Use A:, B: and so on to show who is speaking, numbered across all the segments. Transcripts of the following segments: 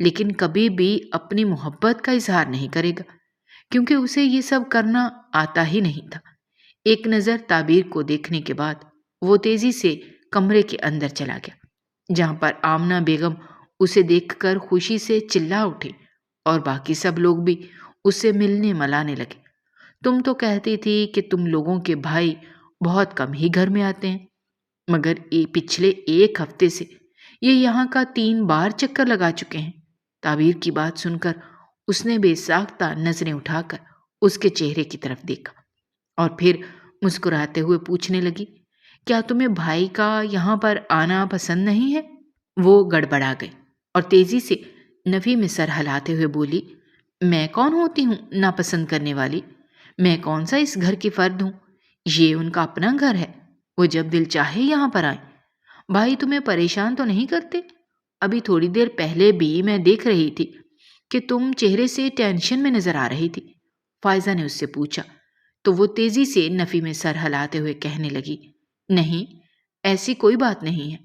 A: لیکن کبھی بھی اپنی محبت کا اظہار نہیں کرے گا، کیونکہ اسے یہ سب کرنا آتا ہی نہیں تھا۔ ایک نظر تعبیر کو دیکھنے کے بعد وہ تیزی سے کمرے کے اندر چلا گیا، جہاں پر آمنہ بیگم اسے دیکھ کر خوشی سے چلا اٹھے اور باقی سب لوگ بھی اسے ملنے ملانے لگے۔ تم تو کہتی تھی کہ تم لوگوں کے بھائی بہت کم ہی گھر میں آتے ہیں، مگر پچھلے ایک ہفتے سے یہ یہاں کا 3 بار چکر لگا چکے ہیں۔ تعبیر کی بات سن کر اس نے بے ساختہ نظریں اٹھا کر اس کے چہرے کی طرف دیکھا اور پھر مسکراتے ہوئے پوچھنے لگی، کیا تمہیں بھائی کا یہاں پر آنا پسند نہیں ہے؟ وہ گڑبڑا گئی اور تیزی سے نفی میں سر ہلاتے ہوئے بولی، میں کون ہوتی ہوں ناپسند کرنے والی؟ میں کون سا اس گھر کی فرد ہوں؟ یہ ان کا اپنا گھر ہے، وہ جب دل چاہے یہاں پر آئیں۔ بھائی تمہیں پریشان تو نہیں کرتے؟ ابھی تھوڑی دیر پہلے بھی میں دیکھ رہی تھی کہ تم چہرے سے ٹینشن میں نظر آ رہی تھی، فائزہ نے اس سے پوچھا، تو وہ تیزی سے نفی میں سر ہلاتے ہوئے کہنے لگی، نہیں، ایسی کوئی بات نہیں ہے،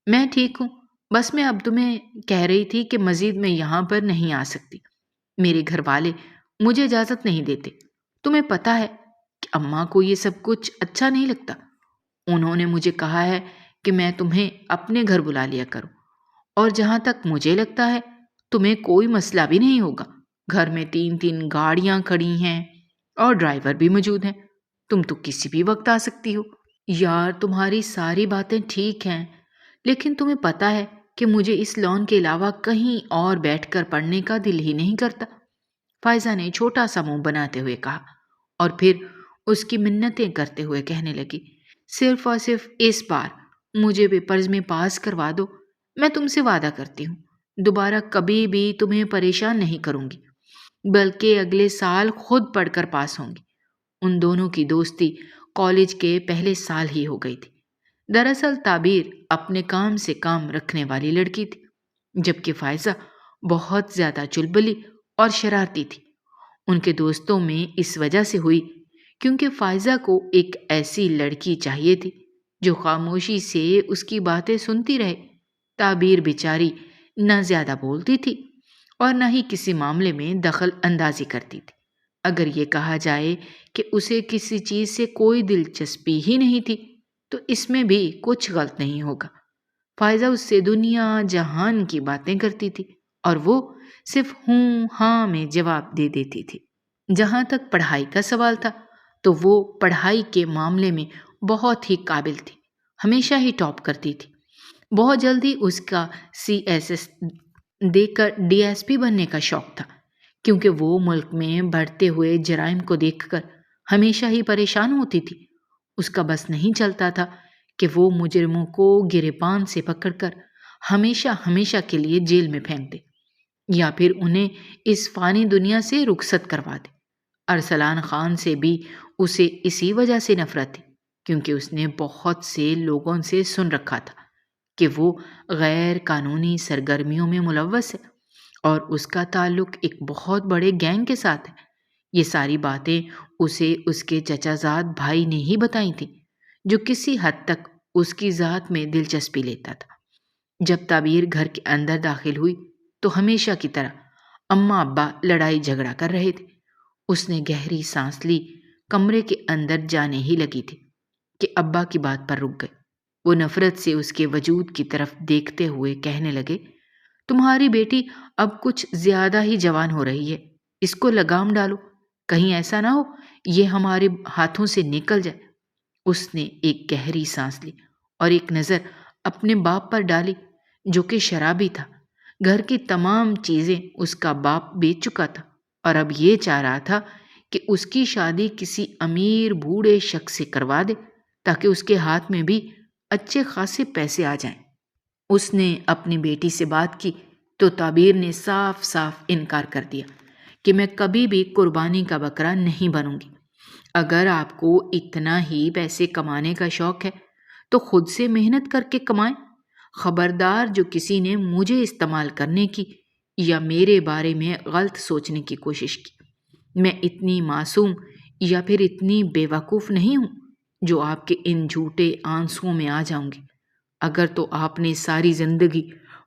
A: میں ٹھیک ہوں، بس میں اب تمہیں کہہ رہی تھی کہ مزید میں یہاں پر نہیں آ سکتی، میرے گھر والے مجھے اجازت نہیں دیتے۔ تمہیں پتہ ہے کہ اماں کو یہ سب کچھ اچھا نہیں لگتا، انہوں نے مجھے کہا ہے کہ میں تمہیں اپنے گھر بلا لیا کروں، اور جہاں تک مجھے لگتا ہے تمہیں کوئی مسئلہ بھی نہیں ہوگا، گھر میں 3 گاڑیاں کھڑی ہیں اور ڈرائیور بھی موجود ہیں، تم تو کسی بھی وقت آ سکتی ہو۔ یار تمہاری ساری باتیں ٹھیک ہیں، لیکن تمہیں پتہ ہے کہ مجھے اس لان کے علاوہ کہیں اور بیٹھ کر پڑھنے کا دل ہی نہیں کرتا، فائزہ نے چھوٹا سا منہ بناتے ہوئے کہا، اور پھر اس کی منتیں کرتے ہوئے کہنے لگی، صرف اور صرف اس بار مجھے پیپرز میں پاس کروا دو، میں تم سے وعدہ کرتی ہوں دوبارہ کبھی بھی تمہیں پریشان نہیں کروں گی، بلکہ اگلے سال خود پڑھ کر پاس ہوں گی۔ ان دونوں کی دوستی کالج کے پہلے سال ہی ہو گئی تھی۔ دراصل تعبیر اپنے کام سے کام رکھنے والی لڑکی تھی، جبکہ فائزہ بہت زیادہ چلبلی اور شرارتی تھی۔ ان کے دوستوں میں اس وجہ سے ہوئی کیونکہ فائزہ کو ایک ایسی لڑکی چاہیے تھی جو خاموشی سے اس کی باتیں سنتی رہے۔ تعبیر بیچاری نہ زیادہ بولتی تھی اور نہ ہی کسی معاملے میں دخل اندازی کرتی تھی۔ اگر یہ کہا جائے کہ اسے کسی چیز سے کوئی دلچسپی ہی نہیں تھی تو اس میں بھی کچھ غلط نہیں ہوگا۔ فائزہ اس سے دنیا جہان کی باتیں کرتی تھی اور وہ صرف ہوں ہاں میں جواب دے دیتی تھی۔ جہاں تک پڑھائی کا سوال تھا تو وہ پڑھائی کے معاملے میں بہت ہی قابل تھی، ہمیشہ ہی ٹاپ کرتی تھی۔ بہت جلدی اس کا CSS دے کر DSP بننے کا شوق تھا، کیونکہ وہ ملک میں بڑھتے ہوئے جرائم کو دیکھ کر ہمیشہ ہی پریشان ہوتی تھی۔ اس کا بس نہیں چلتا تھا کہ وہ مجرموں کو گریبان سے پکڑ کر ہمیشہ ہمیشہ کے لیے جیل میں پھینک دے یا پھر انہیں اس فانی دنیا سے رخصت کروا دے۔ ارسلان خان سے بھی اسے اسی وجہ سے نفرت تھی، کیونکہ اس نے بہت سے لوگوں سے سن رکھا تھا کہ وہ غیر قانونی سرگرمیوں میں ملوث ہے اور اس کا تعلق ایک بہت بڑے گینگ کے ساتھ ہے۔ یہ ساری باتیں اسے اس کے چچا زاد بھائی نے ہی بتائی تھیں، جو کسی حد تک اس کی ذات میں دلچسپی لیتا تھا۔ جب تعبیر گھر کے اندر داخل ہوئی تو ہمیشہ کی طرح اماں ابا لڑائی جھگڑا کر رہے تھے۔ اس نے گہری سانس لی، کمرے کے اندر جانے ہی لگی تھی کہ ابا کی بات پر رک گئے۔ وہ نفرت سے اس کے وجود کی طرف دیکھتے ہوئے کہنے لگے، تمہاری بیٹی اب کچھ زیادہ ہی جوان ہو رہی ہے، اس کو لگام ڈالو، کہیں ایسا نہ ہو یہ ہمارے ہاتھوں سے نکل جائے۔ اس نے ایک گہری سانس لی اور ایک نظر اپنے باپ پر ڈالی جو کہ شرابی تھا۔ گھر کی تمام چیزیں اس کا باپ بیچ چکا تھا اور اب یہ چاہ رہا تھا کہ اس کی شادی کسی امیر بوڑھے شخص سے کروا دے تاکہ اس کے ہاتھ میں بھی اچھے خاصے پیسے آ جائیں۔ اس نے اپنی بیٹی سے بات کی تو تعبیر نے صاف صاف انکار کر دیا کہ میں کبھی بھی قربانی کا بکرا نہیں بنوں گی۔ اگر آپ کو اتنا ہی پیسے کمانے کا شوق ہے تو خود سے محنت کر کے کمائیں۔ خبردار جو کسی نے مجھے استعمال کرنے کی یا میرے بارے میں غلط سوچنے کی کوشش کی، میں اتنی معصوم یا پھر اتنی بے وقوف نہیں ہوں جو آپ کے ان جھوٹے آنسوؤں میں آ جاؤں گی۔ اگر تو آپ نے ساری زندگی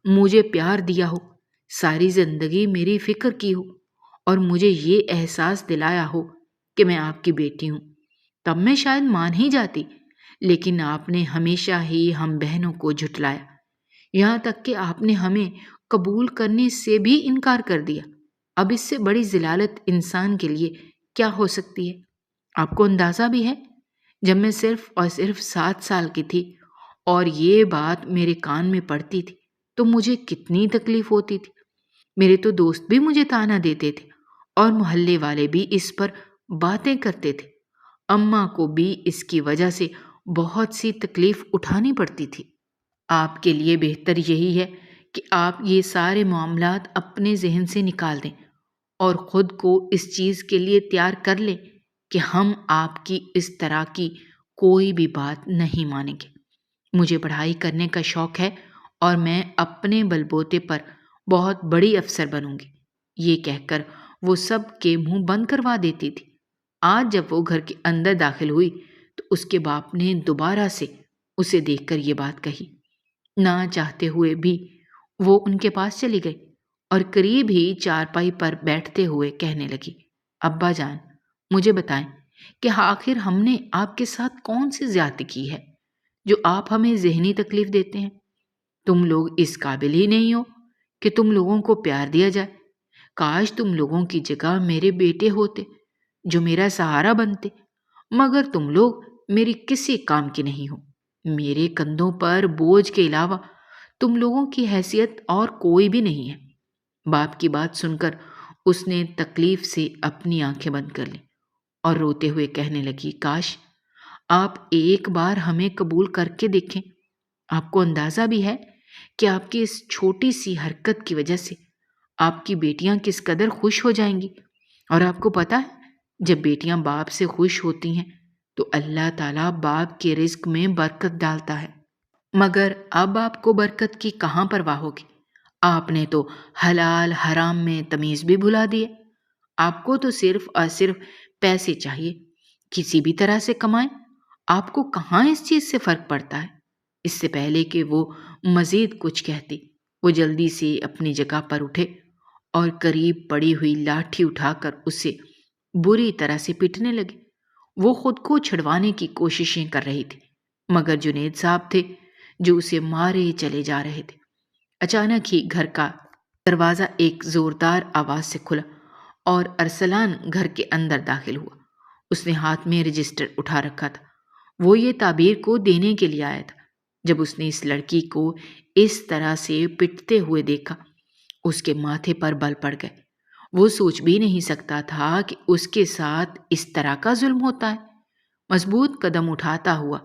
A: مجھے پیار دیا ہو، ساری زندگی میری فکر کی ہو اور مجھے یہ احساس دلایا ہو کہ میں آپ کی بیٹی ہوں، تب میں شاید مان ہی جاتی، لیکن آپ نے ہمیشہ ہی ہم بہنوں کو جھٹلایا، یہاں تک کہ آپ نے ہمیں قبول کرنے سے بھی انکار کر دیا۔ اب اس سے بڑی ذلالت انسان کے لیے کیا ہو سکتی ہے؟ آپ کو اندازہ بھی ہے، جب میں صرف اور صرف 7 سال کی تھی اور یہ بات میرے کان میں پڑتی تھی تو مجھے کتنی تکلیف ہوتی تھی۔ میرے تو دوست بھی مجھے طعنہ دیتے تھے اور محلے والے بھی اس پر باتیں کرتے تھے۔ اماں کو بھی اس کی وجہ سے بہت سی تکلیف اٹھانی پڑتی تھی۔ آپ کے لیے بہتر یہی ہے کہ آپ یہ سارے معاملات اپنے ذہن سے نکال دیں اور خود کو اس چیز کے لیے تیار کر لیں کہ ہم آپ کی اس طرح کی کوئی بھی بات نہیں مانیں گے۔ مجھے پڑھائی کرنے کا شوق ہے اور میں اپنے بل بوتے پر بہت بڑی افسر بنوں گی، یہ کہہ کر وہ سب کے منہ بند کروا دیتی تھی۔ آج جب وہ گھر کے اندر داخل ہوئی تو اس کے باپ نے دوبارہ سے اسے دیکھ کر یہ بات کہی۔ نہ چاہتے ہوئے بھی وہ ان کے پاس چلی گئی اور قریب ہی چارپائی پر بیٹھتے ہوئے کہنے لگی، ابا جان، مجھے بتائیں کہ آخر ہم نے آپ کے ساتھ کون سی زیادتی کی ہے جو آپ ہمیں ذہنی تکلیف دیتے ہیں؟ تم لوگ اس قابل ہی نہیں ہو کہ تم لوگوں کو پیار دیا جائے۔ کاش تم لوگوں کی جگہ میرے بیٹے ہوتے جو میرا سہارا بنتے، مگر تم لوگ میری کسی کام کی نہیں ہو۔ میرے کندھوں پر بوجھ کے علاوہ تم لوگوں کی حیثیت اور کوئی بھی نہیں ہے۔ باپ کی بات سن کر اس نے تکلیف سے اپنی آنکھیں بند کر لیں اور روتے ہوئے کہنے لگی، کاش آپ ایک بار ہمیں قبول کر کے دیکھیں۔ آپ کو اندازہ بھی ہے کہ آپ کی اس چھوٹی سی حرکت کی وجہ سے آپ کی بیٹیاں کس قدر خوش ہو جائیں گی، اور آپ کو پتہ ہے جب بیٹیاں باپ سے خوش ہوتی ہیں تو اللہ تعالیٰ باپ کے رزق میں برکت ڈالتا ہے۔ مگر اب آپ کو برکت کی کہاں پرواہ ہوگی؟ آپ نے تو حلال حرام میں تمیز بھی بھلا دی ہے۔ آپ کو تو صرف اور صرف پیسے چاہیے، کسی بھی طرح سے کمائیں۔ آپ کو کہاں اس چیز سے فرق پڑتا ہے؟ اس سے پہلے کہ وہ مزید کچھ کہتی، وہ جلدی سے اپنی جگہ پر اٹھے اور قریب پڑی ہوئی لاٹھی اٹھا کر اسے بری طرح سے پیٹنے لگے۔ وہ خود کو چھڑوانے کی کوششیں کر رہی تھی، مگر جنید صاحب تھے جو اسے مارے چلے جا رہے تھے۔ اچانک ہی گھر کا دروازہ ایک زوردار آواز سے کھلا اور ارسلان گھر کے اندر داخل ہوا۔ اس نے ہاتھ میں رجسٹر اٹھا رکھا تھا۔ وہ یہ تعبیر کو دینے کے لیے آیا تھا۔ جب اس نے اس لڑکی کو اس طرح سے پٹتے ہوئے دیکھا، اس کے ماتھے پر بل پڑ گئے۔ وہ سوچ بھی نہیں سکتا تھا کہ اس کے ساتھ اس طرح کا ظلم ہوتا ہے۔ مضبوط قدم اٹھاتا ہوا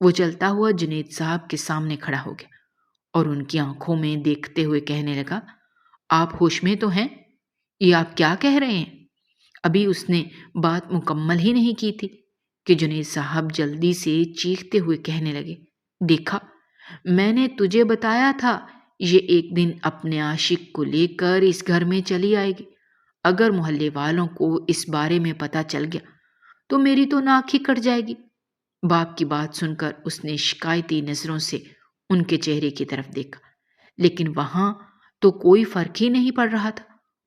A: وہ چلتا ہوا جنید صاحب کے سامنے کھڑا ہو گیا اور ان کی آنکھوں میں دیکھتے ہوئے کہنے لگا، آپ ہوش میں تو ہیں؟ یہ آپ کیا کہہ رہے ہیں؟ ابھی اس نے بات مکمل ہی نہیں کی تھی کہ جنید صاحب جلدی سے چیختے ہوئے کہنے لگے، دیکھا، میں نے تجھے بتایا تھا یہ ایک دن اپنے عاشق کو لے کر اس گھر میں چلی آئے گی۔ اگر محلے والوں کو اس بارے میں پتہ چل گیا تو میری تو ناک ہی کٹ جائے گی۔ باپ کی بات سن کر اس نے شکایتی نظروں سے ان کے چہرے کی طرف دیکھا، لیکن وہاں تو کوئی فرق ہی نہیں پڑ رہا تھا۔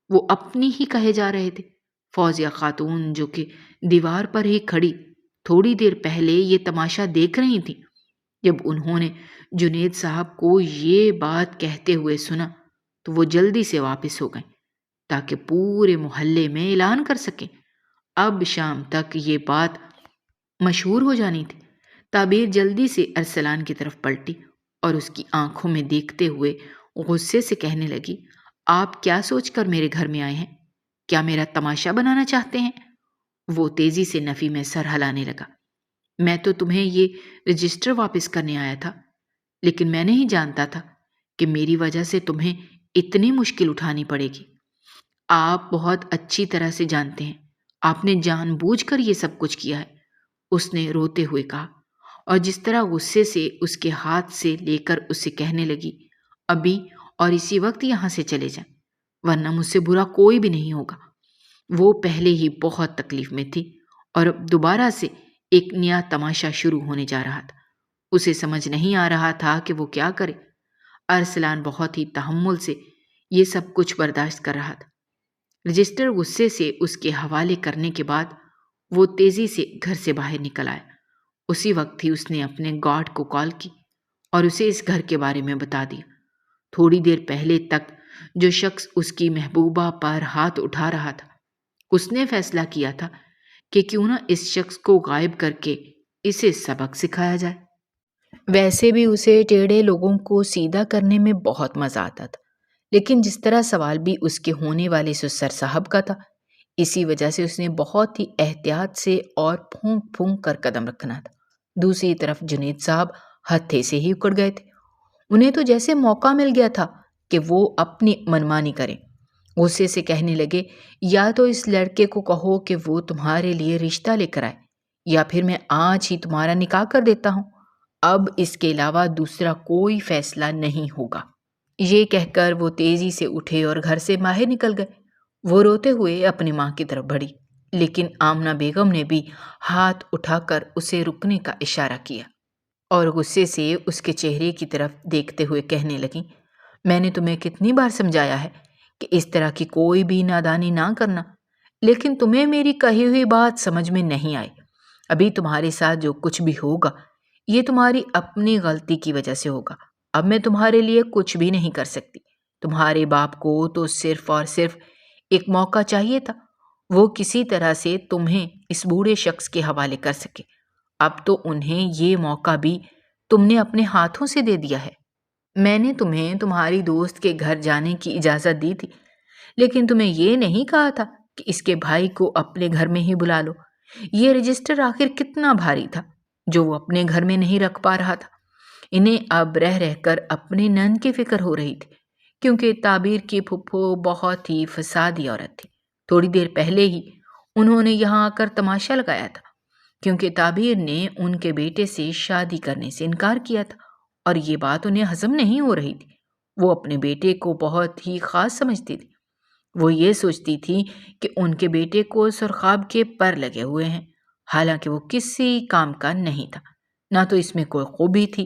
A: وہ اپنی ہی کہے جا رہے تھے۔ فوزیہ خاتون جو کہ دیوار پر ہی کھڑی تھوڑی دیر پہلے یہ تماشا دیکھ رہی تھی، جب انہوں نے جنید صاحب کو یہ بات کہتے ہوئے سنا تو وہ جلدی سے واپس ہو گئیں تاکہ پورے محلے میں اعلان کر سکیں۔ اب شام تک یہ بات مشہور ہو جانی تھی۔ تعبیر جلدی سے ارسلان کی طرف پلٹی اور اس کی آنکھوں میں دیکھتے ہوئے غصے سے کہنے لگی، آپ کیا سوچ کر میرے گھر میں آئے ہیں؟ کیا میرا تماشا بنانا چاہتے ہیں؟ وہ تیزی سے نفی میں سر ہلانے لگا۔ میں تو تمہیں یہ رجسٹر واپس کرنے آیا تھا، لیکن میں نہیں جانتا تھا کہ میری وجہ سے تمہیں اتنی مشکل اٹھانی پڑے گی۔ آپ بہت اچھی طرح سے جانتے ہیں آپ نے جان بوجھ کر یہ سب کچھ کیا ہے، اس نے روتے ہوئے کہا، اور جس طرح غصے سے اس کے ہاتھ سے لے کر اسے کہنے لگی، ابھی اور اسی وقت یہاں سے چلے جائیں، ورنہ مجھ سے برا کوئی بھی نہیں ہوگا۔ وہ پہلے ہی بہت تکلیف میں تھی اور اب دوبارہ سے ایک نیا تماشا شروع ہونے جا رہا تھا۔ اسے سمجھ نہیں آ رہا تھا کہ وہ کیا کرے۔ ارسلان بہت ہی تحمل سے یہ سب کچھ برداشت کر رہا تھا۔ رجسٹر غصے سے اس کے حوالے کرنے کے بعد وہ تیزی سے گھر سے باہر نکل آیا۔ اسی وقت ہی اس نے اپنے گارڈ کو کال کی اور اسے اس گھر کے بارے میں بتا دیا۔ تھوڑی دیر پہلے تک جو شخص اس کی محبوبہ پر ہاتھ اٹھا رہا تھا، اس نے فیصلہ کیا تھا کہ کیوں نہ اس شخص کو غائب کر کے اسے سبق سکھایا جائے۔ ویسے بھی اسے ٹیڑھے لوگوں کو سیدھا کرنے میں بہت مزہ آتا تھا، لیکن جس طرح سوال بھی اس کے ہونے والے سسر صاحب کا تھا، اسی وجہ سے اس نے بہت ہی احتیاط سے اور پھونک پھونک کر قدم رکھنا تھا۔ دوسری طرف جنید صاحب ہتھے سے ہی اکڑ گئے تھے۔ انہیں تو جیسے موقع مل گیا تھا کہ وہ اپنی منمانی کریں۔ غصے سے کہنے لگے، یا تو اس لڑکے کو کہو کہ وہ تمہارے لیے رشتہ لے کر آئے، یا پھر میں آج ہی تمہارا نکاح کر دیتا ہوں۔ اب اس کے علاوہ دوسرا کوئی فیصلہ نہیں ہوگا۔ یہ کہہ کر وہ تیزی سے اٹھے اور گھر سے باہر نکل گئے۔ وہ روتے ہوئے اپنی ماں کی طرف بڑھی، لیکن آمنہ بیگم نے بھی ہاتھ اٹھا کر اسے رکنے کا اشارہ کیا اور غصے سے اس کے چہرے کی طرف دیکھتے ہوئے کہنے لگیں، میں نے تمہیں کتنی بار سمجھایا ہے کہ اس طرح کی کوئی بھی نادانی نہ کرنا، لیکن تمہیں میری کہی ہوئی بات سمجھ میں نہیں آئی۔ ابھی تمہارے ساتھ جو کچھ بھی ہوگا یہ تمہاری اپنی غلطی کی وجہ سے ہوگا۔ اب میں تمہارے لیے کچھ بھی نہیں کر سکتی۔ تمہارے باپ کو تو صرف اور صرف ایک موقع چاہیے تھا، وہ کسی طرح سے تمہیں اس بوڑھے شخص کے حوالے کر سکے۔ اب تو انہیں یہ موقع بھی تم نے اپنے ہاتھوں سے دے دیا ہے۔ میں نے تمہیں تمہاری دوست کے گھر جانے کی اجازت دی تھی، لیکن تمہیں یہ نہیں کہا تھا کہ اس کے بھائی کو اپنے گھر میں ہی بلا لو۔ یہ رجسٹر آخر کتنا بھاری تھا جو وہ اپنے گھر میں نہیں رکھ پا رہا تھا۔ انہیں اب رہ رہ کر اپنے نن کی فکر ہو رہی تھی، کیونکہ تعبیر کی پھپھو بہت ہی فسادی عورت تھی۔ تھوڑی دیر پہلے ہی انہوں نے یہاں آ کر تماشا لگایا تھا، کیونکہ تعبیر نے ان کے بیٹے سے شادی کرنے سے انکار کیا تھا، اور یہ بات انہیں ہضم نہیں ہو رہی تھی۔ وہ اپنے بیٹے کو بہت ہی خاص سمجھتی تھی۔ وہ یہ سوچتی تھی کہ ان کے بیٹے کو سرخاب کے پر لگے ہوئے ہیں، حالانکہ وہ کسی کام کا نہیں تھا، نہ تو اس میں کوئی خوبی تھی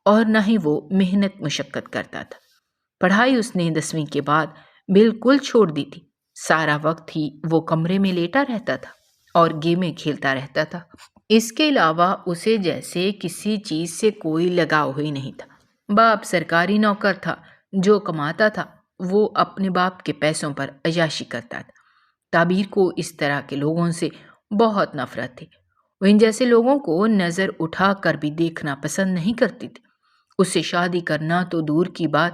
A: اور نہ ہی وہ محنت مشقت کرتا تھا۔ پڑھائی اس نے 10ویں کے بعد بالکل چھوڑ دی تھی۔ سارا وقت ہی وہ کمرے میں لیٹا رہتا تھا اور گیمیں کھیلتا رہتا تھا۔ اس کے علاوہ اسے جیسے کسی چیز سے کوئی لگاؤ ہی نہیں تھا۔ باپ سرکاری نوکر تھا، جو کماتا تھا وہ اپنے باپ کے پیسوں پر عیاشی کرتا تھا۔ تعبیر کو اس طرح کے لوگوں سے بہت نفرت تھی۔ وہ ان جیسے لوگوں کو نظر اٹھا کر بھی دیکھنا پسند نہیں کرتی تھی۔ اس سے شادی کرنا تو دور کی بات،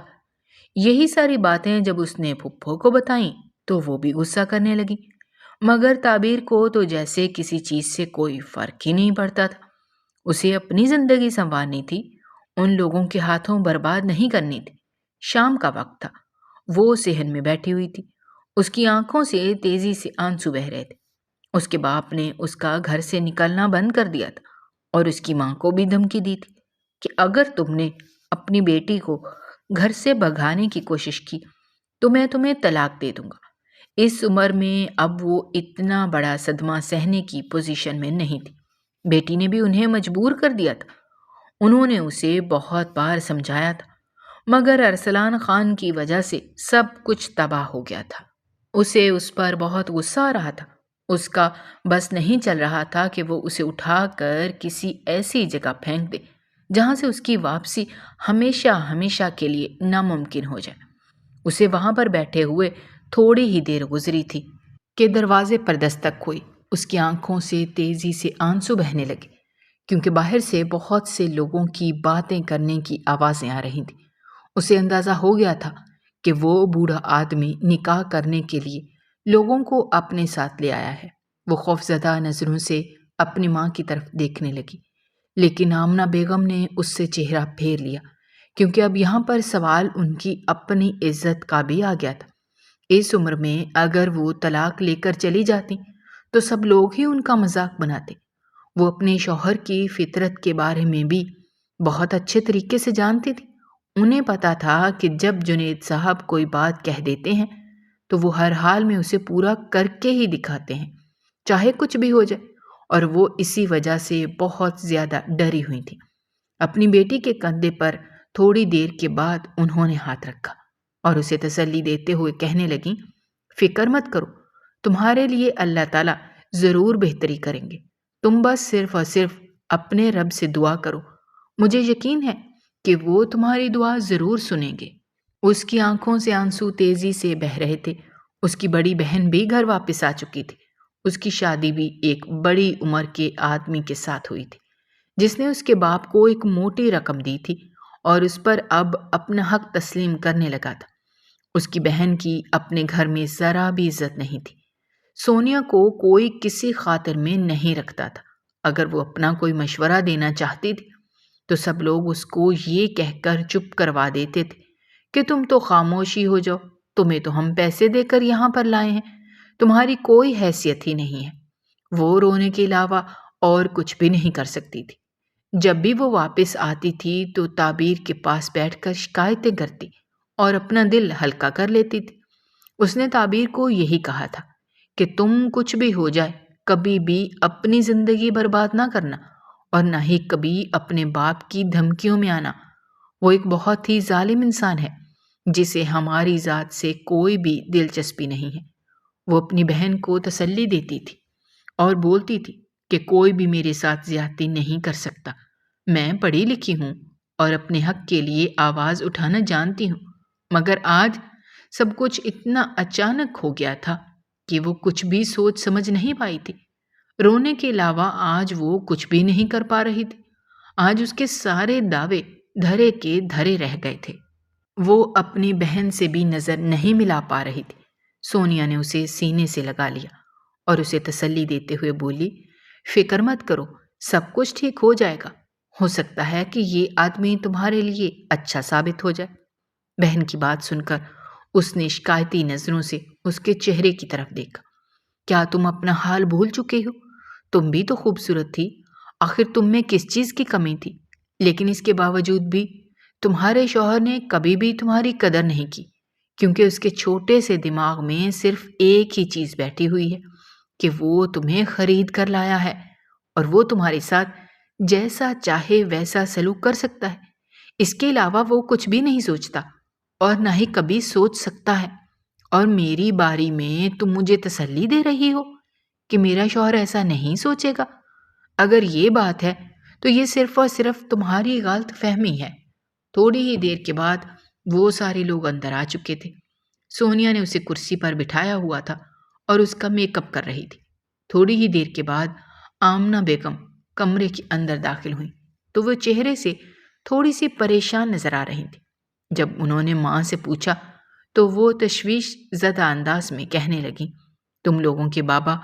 A: یہی ساری باتیں جب اس نے پھپھو کو بتائیں تو وہ بھی غصہ کرنے لگی، مگر تعبیر کو تو جیسے کسی چیز سے کوئی فرق ہی نہیں پڑتا تھا۔ اسے اپنی زندگی سنوارنی تھی، ان لوگوں کے ہاتھوں برباد نہیں کرنی تھی۔ شام کا وقت تھا، وہ صحن میں بیٹھی ہوئی تھی۔ اس کی آنکھوں سے تیزی سے آنسو بہہ رہے تھے۔ اس کے باپ نے اس کا گھر سے نکلنا بند کر دیا تھا اور اس کی ماں کو بھی دھمکی دی تھی کہ اگر تم نے اپنی بیٹی کو گھر سے بھگانے کی کوشش کی تو میں تمہیں طلاق دے دوں گا۔ اس عمر میں اب وہ اتنا بڑا صدمہ سہنے کی پوزیشن میں نہیں تھی۔ بیٹی نے بھی انہیں مجبور کر دیا تھا۔ انہوں نے اسے بہت بار سمجھایا تھا، مگر ارسلان خان کی وجہ سے سب کچھ تباہ ہو گیا تھا۔ اسے اس پر بہت غصہ آ رہا تھا۔ اس کا بس نہیں چل رہا تھا کہ وہ اسے اٹھا کر کسی ایسی جگہ پھینک دے جہاں سے اس کی واپسی ہمیشہ ہمیشہ کے لیے ناممکن ہو جائے۔ اسے وہاں پر بیٹھے ہوئے تھوڑی ہی دیر گزری تھی کہ دروازے پر دستک ہوئی۔ اس کی آنکھوں سے تیزی سے آنسو بہنے لگے، کیونکہ باہر سے بہت سے لوگوں کی باتیں کرنے کی آوازیں آ رہی تھیں۔ اسے اندازہ ہو گیا تھا کہ وہ بوڑھا آدمی نکاح کرنے کے لیے لوگوں کو اپنے ساتھ لے آیا ہے۔ وہ خوفزدہ نظروں سے اپنی ماں کی طرف دیکھنے لگی، لیکن آمنہ بیگم نے اس سے چہرہ پھیر لیا، کیونکہ اب یہاں پر سوال ان کی اپنی عزت کا بھی آ گیا تھا۔ اس عمر میں اگر وہ طلاق لے کر چلی جاتی تو سب لوگ ہی ان کا مذاق بناتے۔ وہ اپنے شوہر کی فطرت کے بارے میں بھی بہت اچھے طریقے سے جانتی تھی۔ انہیں پتا تھا کہ جب جنید صاحب کوئی بات کہہ دیتے ہیں تو وہ ہر حال میں اسے پورا کر کے ہی دکھاتے ہیں، چاہے کچھ بھی ہو جائے، اور وہ اسی وجہ سے بہت زیادہ ڈری ہوئی تھی۔ اپنی بیٹی کے کندھے پر تھوڑی دیر کے بعد انہوں نے ہاتھ رکھا۔ اور اسے تسلی دیتے ہوئے کہنے لگیں، فکر مت کرو، تمہارے لیے اللہ تعالیٰ ضرور بہتری کریں گے، تم بس صرف اور صرف اپنے رب سے دعا کرو، مجھے یقین ہے کہ وہ تمہاری دعا ضرور سنیں گے۔ اس کی آنکھوں سے آنسو تیزی سے بہہ رہے تھے۔ اس کی بڑی بہن بھی گھر واپس آ چکی تھی۔ اس کی شادی بھی ایک بڑی عمر کے آدمی کے ساتھ ہوئی تھی، جس نے اس کے باپ کو ایک موٹی رقم دی تھی اور اس پر اب اپنا حق تسلیم کرنے لگا تھا۔ اس کی بہن کی اپنے گھر میں ذرا بھی عزت نہیں تھی۔ سونیا کو کوئی کسی خاطر میں نہیں رکھتا تھا۔ اگر وہ اپنا کوئی مشورہ دینا چاہتی تھی تو سب لوگ اس کو یہ کہہ کر چپ کروا دیتے تھے کہ تم تو خاموشی ہو جاؤ، تمہیں تو ہم پیسے دے کر یہاں پر لائے ہیں، تمہاری کوئی حیثیت ہی نہیں ہے۔ وہ رونے کے علاوہ اور کچھ بھی نہیں کر سکتی تھی۔ جب بھی وہ واپس آتی تھی تو تعبیر کے پاس بیٹھ کر شکایتیں کرتی اور اپنا دل ہلکا کر لیتی تھی۔ اس نے تعبیر کو یہی کہا تھا کہ تم کچھ بھی ہو جائے کبھی بھی اپنی زندگی برباد نہ کرنا اور نہ ہی کبھی اپنے باپ کی دھمکیوں میں آنا۔ وہ ایک بہت ہی ظالم انسان ہے جسے ہماری ذات سے کوئی بھی دلچسپی نہیں ہے۔ وہ اپنی بہن کو تسلی دیتی تھی اور بولتی تھی کہ کوئی بھی میرے ساتھ زیادتی نہیں کر سکتا، میں پڑھی لکھی ہوں اور اپنے حق کے لیے آواز اٹھانا جانتی ہوں، مگر آج سب کچھ اتنا اچانک ہو گیا تھا کہ وہ کچھ بھی سوچ سمجھ نہیں پائی تھی۔ رونے کے علاوہ آج وہ کچھ بھی نہیں کر پا رہی تھی۔ آج اس کے سارے دعوے دھرے کے دھرے رہ گئے تھے۔ وہ اپنی بہن سے بھی نظر نہیں ملا پا رہی تھی۔ سونیا نے اسے سینے سے لگا لیا اور اسے تسلی دیتے ہوئے بولی، فکر مت کرو، سب کچھ ٹھیک ہو جائے گا، ہو سکتا ہے کہ یہ آدمی تمہارے لیے اچھا ثابت ہو جائے۔ بہن کی بات سن کر اس نے شکایتی نظروں سے اس کے چہرے کی طرف دیکھا۔ کیا تم اپنا حال بھول چکے ہو؟ تم بھی تو خوبصورت تھی، آخر تم میں کس چیز کی کمی تھی؟ لیکن اس کے باوجود بھی تمہارے شوہر نے کبھی بھی تمہاری قدر نہیں کی، کیونکہ اس کے چھوٹے سے دماغ میں صرف ایک ہی چیز بیٹھی ہوئی ہے کہ وہ تمہیں خرید کر لایا ہے اور وہ تمہارے ساتھ جیسا چاہے ویسا سلوک کر سکتا ہے۔ اس کے علاوہ وہ کچھ بھی نہیں سوچتا اور نہ ہی کبھی سوچ سکتا ہے۔ اور میری باری میں تم مجھے تسلی دے رہی ہو کہ میرا شوہر ایسا نہیں سوچے گا؟ اگر یہ بات ہے تو یہ صرف اور صرف تمہاری غلط فہمی ہے۔ تھوڑی ہی دیر کے بعد وہ سارے لوگ اندر آ چکے تھے۔ سونیا نے اسے کرسی پر بٹھایا ہوا تھا اور اس کا میک اپ کر رہی تھی۔ تھوڑی ہی دیر کے بعد آمنہ بیگم کمرے کے اندر داخل ہوئیں تو وہ چہرے سے تھوڑی سی پریشان نظر آ رہی تھی۔ جب انہوں نے ماں سے پوچھا تو وہ تشویش زدہ انداز میں کہنے لگیں، تم لوگوں کے بابا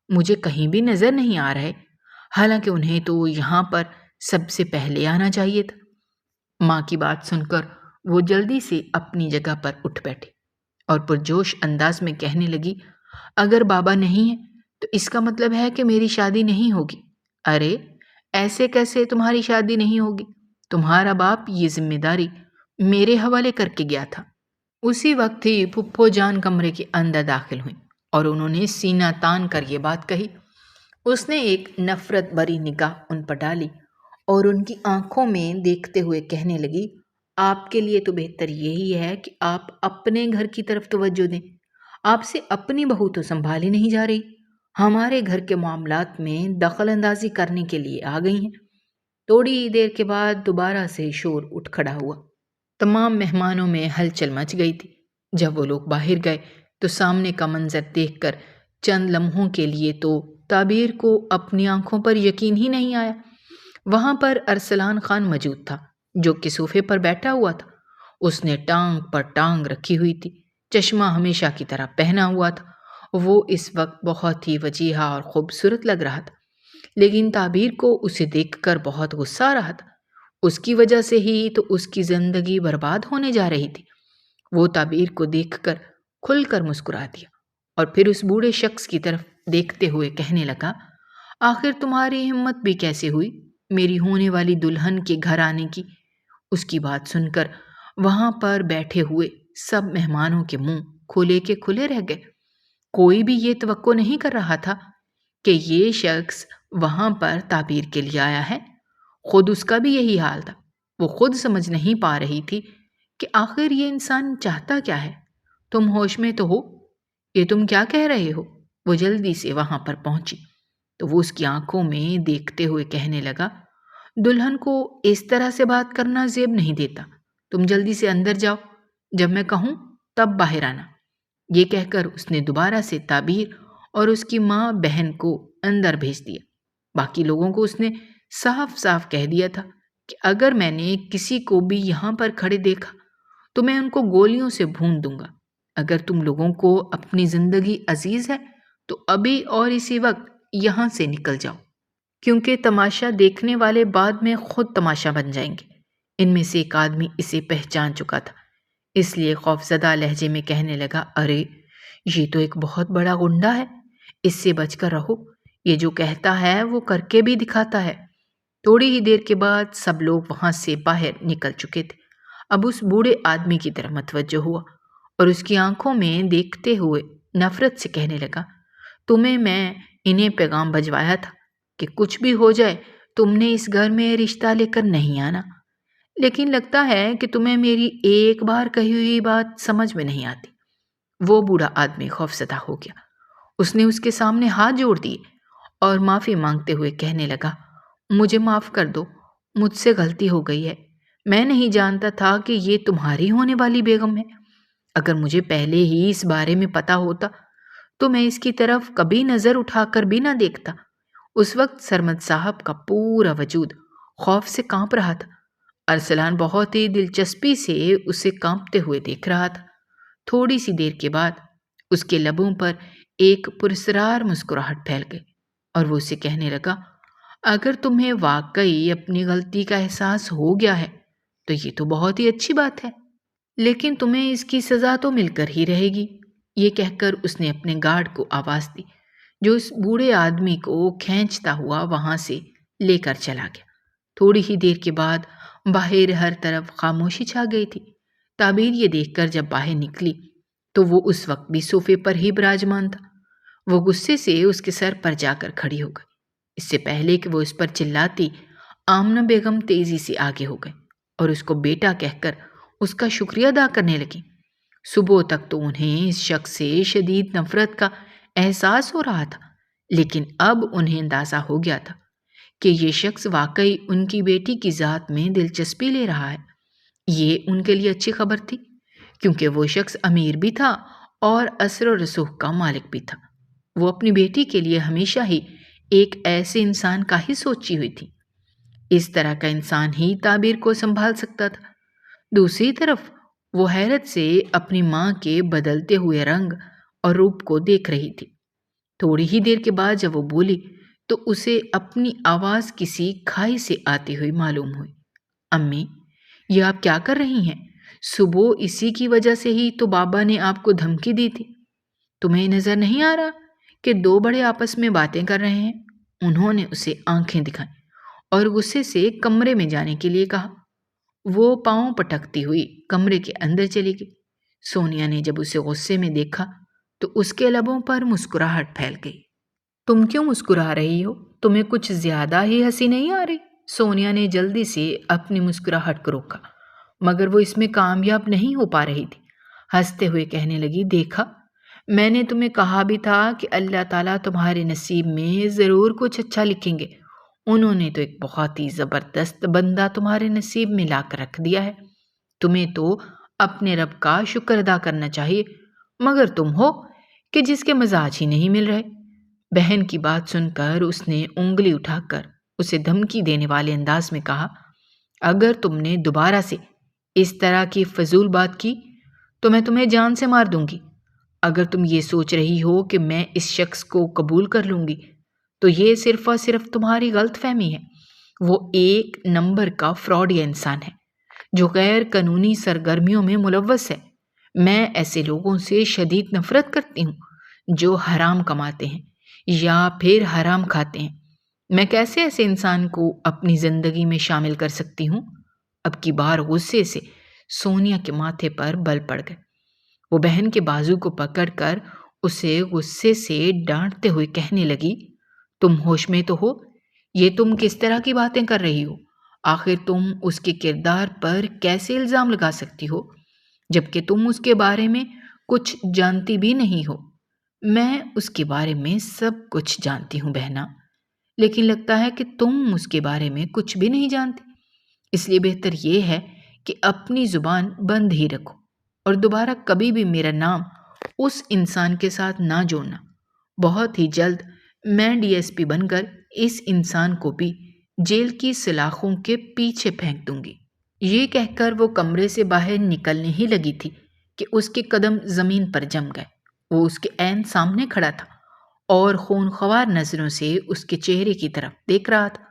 A: مجھے کہیں بھی نظر نہیں آ رہے، حالانکہ انہیں تو یہاں پر سب سے پہلے آنا چاہیے تھا۔ ماں کی بات سن کر وہ جلدی سے اپنی جگہ پر اٹھ بیٹھی اور پرجوش انداز میں کہنے لگی، اگر بابا نہیں ہے تو اس کا مطلب ہے کہ میری شادی نہیں ہوگی۔ ارے ایسے کیسے تمہاری شادی نہیں ہوگی؟ تمہارا باپ یہ ذمہ داری میرے حوالے کر کے گیا تھا۔ اسی وقت ہی پھپھو جان کمرے کے اندر داخل ہوئیں اور انہوں نے سینہ تان کر یہ بات کہی۔ اس نے ایک نفرت بھری نگاہ ان پر ڈالی اور ان کی آنکھوں میں دیکھتے ہوئے کہنے لگی، آپ کے لیے تو بہتر یہی ہے کہ آپ اپنے گھر کی طرف توجہ دیں۔ آپ سے اپنی بہو تو سنبھالی نہیں جا رہی، ہمارے گھر کے معاملات میں دخل اندازی کرنے کے لیے آ گئی ہیں۔ تھوڑی ہی دیر کے بعد دوبارہ سے شور اٹھ کھڑا ہوا۔ تمام مہمانوں میں ہلچل مچ گئی تھی۔ جب وہ لوگ باہر گئے تو سامنے کا منظر دیکھ کر چند لمحوں کے لیے تو تعبیر کو اپنی آنکھوں پر یقین ہی نہیں آیا۔ وہاں پر ارسلان خان موجود تھا، جو کہ صوفے پر بیٹھا ہوا تھا۔ اس نے ٹانگ پر ٹانگ رکھی ہوئی تھی، چشمہ ہمیشہ کی طرح پہنا ہوا تھا۔ وہ اس وقت بہت ہی وجیحہ اور خوبصورت لگ رہا تھا، لیکن تعبیر کو اسے دیکھ کر بہت غصہ آ رہا تھا۔ اس کی وجہ سے ہی تو اس کی زندگی برباد ہونے جا رہی تھی۔ وہ تعبیر کو دیکھ کر کھل کر مسکرا دیا اور پھر اس بوڑھے شخص کی طرف دیکھتے ہوئے کہنے لگا، آخر تمہاری ہمت بھی کیسے ہوئی میری ہونے والی دلہن کے گھر آنے کی؟ اس کی بات سن کر وہاں پر بیٹھے ہوئے سب مہمانوں کے منہ کھلے کے کھلے رہ گئے۔ کوئی بھی یہ توقع نہیں کر رہا تھا کہ یہ شخص وہاں پر تعبیر کے لیے آیا ہے۔ خود اس کا بھی یہی حال تھا۔ وہ خود سمجھ نہیں پا رہی تھی کہ آخر یہ انسان چاہتا کیا ہے؟ تم ہوش میں تو ہو؟ یہ تم کیا کہہ رہے ہو؟ وہ جلدی سے وہاں پر پہنچی تو وہ اس کی آنکھوں میں دیکھتے ہوئے کہنے لگا، دلہن کو اس طرح سے بات کرنا زیب نہیں دیتا، تم جلدی سے اندر جاؤ، جب میں کہوں تب باہر آنا۔ یہ کہہ کر اس نے دوبارہ سے تعبیر اور اس کی ماں بہن کو اندر بھیج دیا۔ باقی لوگوں کو اس نے صاف صاف کہہ دیا تھا کہ اگر میں نے کسی کو بھی یہاں پر کھڑے دیکھا تو میں ان کو گولیوں سے بھون دوں گا۔ اگر تم لوگوں کو اپنی زندگی عزیز ہے تو ابھی اور اسی وقت یہاں سے نکل جاؤ، کیونکہ تماشا دیکھنے والے بعد میں خود تماشا بن جائیں گے۔ ان میں سے ایک آدمی اسے پہچان چکا تھا، اس لیے خوفزدہ لہجے میں کہنے لگا، ارے یہ تو ایک بہت بڑا غنڈہ ہے، اس سے بچ کر رہو، یہ جو کہتا ہے وہ کر کے بھی دکھاتا ہے۔ تھوڑی ہی دیر کے بعد سب لوگ وہاں سے باہر نکل چکے تھے۔ اب اس بوڑھے آدمی کی طرف متوجہ ہوا اور اس کی آنکھوں میں دیکھتے ہوئے نفرت سے کہنے لگا، تمہیں میں انہیں پیغام بھجوایا تھا کہ کچھ بھی ہو جائے تم نے اس گھر میں رشتہ لے کر نہیں آنا، لیکن لگتا ہے کہ تمہیں میری ایک بار کہی ہوئی بات سمجھ میں نہیں آتی۔ وہ بوڑھا آدمی خوفزدہ ہو گیا، اس نے اس کے سامنے ہاتھ جوڑ دیے اور معافی مانگتے ہوئے کہنے لگا، مجھے معاف کر دو، مجھ سے غلطی ہو گئی ہے، میں نہیں جانتا تھا کہ یہ تمہاری ہونے والی بیگم ہے۔ اگر مجھے پہلے ہی اس بارے میں پتا ہوتا تو میں اس کی طرف کبھی نظر اٹھا کر بھی نہ دیکھتا۔ اس وقت سرمد صاحب کا پورا وجود خوف سے کانپ رہا تھا۔ ارسلان بہت ہی دلچسپی سے اسے کانپتے ہوئے دیکھ رہا تھا۔ تھوڑی سی دیر کے بعد اس کے لبوں پر ایک پراسرار مسکراہٹ پھیل گئی اور وہ اسے کہنے لگا، اگر تمہیں واقعی اپنی غلطی کا احساس ہو گیا ہے تو یہ تو بہت ہی اچھی بات ہے، لیکن تمہیں اس کی سزا تو مل کر ہی رہے گی۔ یہ کہہ کر اس نے اپنے گارڈ کو آواز دی جو اس بوڑھے آدمی کو کھینچتا ہوا وہاں سے لے کر چلا گیا۔ تھوڑی ہی دیر کے بعد باہر ہر طرف خاموشی چھا گئی تھی۔ تعبیر یہ دیکھ کر جب باہر نکلی تو وہ اس وقت بھی صوفے پر ہی براجمان تھا۔ وہ غصے سے اس کے سر پر جا کر کھڑی ہو گئی۔ اس سے پہلے کہ وہ اس پر چلاتی، آمنہ بیگم تیزی سے آگے ہو گئی اور اس کو بیٹا کہہ کر اس کا شکریہ ادا کرنے لگی۔ صبح تک تو انہیں اس شخص سے شدید نفرت کا احساس ہو رہا تھا، لیکن اب انہیں اندازہ ہو گیا تھا کہ یہ شخص واقعی ان کی بیٹی کی ذات میں دلچسپی لے رہا ہے۔ یہ ان کے لیے اچھی خبر تھی، کیونکہ وہ شخص امیر بھی تھا اور اثر و رسوخ کا مالک بھی تھا۔ وہ اپنی بیٹی کے لیے ہمیشہ ہی ایک ایسے انسان کا ہی سوچی ہوئی تھی۔ اس طرح کا انسان ہی تعبیر کو سنبھال سکتا تھا۔ دوسری طرف وہ حیرت سے اپنی ماں کے بدلتے ہوئے رنگ اور روپ کو دیکھ رہی تھی۔ تھوڑی ہی دیر کے بعد جب وہ بولی تو اسے اپنی آواز کسی کھائی سے آتی ہوئی معلوم ہوئی۔ امی، یہ آپ کیا کر رہی ہیں؟ صبح اسی کی وجہ سے ہی تو بابا نے آپ کو دھمکی دی تھی۔ تمہیں نظر نہیں آ رہا کہ دو بڑے آپس میں باتیں کر رہے ہیں؟ انہوں نے اسے آنکھیں دکھائیں اور غصے سے کمرے میں جانے کے لیے کہا۔ وہ پاؤں پٹکتی ہوئی کمرے کے اندر چلی گئی۔ سونیا نے جب اسے غصے میں دیکھا تو اس کے لبوں پر مسکراہٹ پھیل گئی۔ تم کیوں مسکرا رہی ہو؟ تمہیں کچھ زیادہ ہی ہنسی نہیں آ رہی؟ سونیا نے جلدی سے اپنی مسکراہٹ کو روکا، مگر وہ اس میں کامیاب نہیں ہو پا رہی تھی۔ ہنستے ہوئے کہنے لگی، دیکھا، میں نے تمہیں کہا بھی تھا کہ اللہ تعالیٰ تمہارے نصیب میں ضرور کچھ اچھا لکھیں گے۔ انہوں نے تو ایک بہت ہی زبردست بندہ تمہارے نصیب میں لا کر رکھ دیا ہے۔ تمہیں تو اپنے رب کا شکر ادا کرنا چاہیے، مگر تم ہو کہ جس کے مزاج ہی نہیں مل رہے۔ بہن کی بات سن کر اس نے انگلی اٹھا کر اسے دھمکی دینے والے انداز میں کہا، اگر تم نے دوبارہ سے اس طرح کی فضول بات کی تو میں تمہیں جان سے مار دوں گی۔ اگر تم یہ سوچ رہی ہو کہ میں اس شخص کو قبول کر لوں گی تو یہ صرف اور صرف تمہاری غلط فہمی ہے۔ وہ ایک نمبر کا فراڈ یا انسان ہے جو غیر قانونی سرگرمیوں میں ملوث ہے۔ میں ایسے لوگوں سے شدید نفرت کرتی ہوں جو حرام کماتے ہیں یا پھر حرام کھاتے ہیں۔ میں کیسے ایسے انسان کو اپنی زندگی میں شامل کر سکتی ہوں؟ اب کی بار غصے سے سونیا کے ماتھے پر بل پڑ گئے۔ وہ بہن کے بازو کو پکڑ کر اسے غصے سے ڈانٹتے ہوئے کہنے لگی، تم ہوش میں تو ہو؟ یہ تم کس طرح کی باتیں کر رہی ہو؟ آخر تم اس کے کردار پر کیسے الزام لگا سکتی ہو جبکہ تم اس کے بارے میں کچھ جانتی بھی نہیں ہو؟ میں اس کے بارے میں سب کچھ جانتی ہوں بہنا، لیکن لگتا ہے کہ تم اس کے بارے میں کچھ بھی نہیں جانتی، اس لیے بہتر یہ ہے کہ اپنی زبان بند ہی رکھو اور دوبارہ کبھی بھی میرا نام اس انسان کے ساتھ نہ جوڑنا۔ بہت ہی جلد میں ڈی ایس پی بن کر اس انسان کو بھی جیل کی سلاخوں کے پیچھے پھینک دوں گی۔ یہ کہہ کر وہ کمرے سے باہر نکلنے ہی لگی تھی کہ اس کے قدم زمین پر جم گئے۔ وہ اس کے عین سامنے کھڑا تھا اور خونخوار نظروں سے اس کے چہرے کی طرف دیکھ رہا تھا۔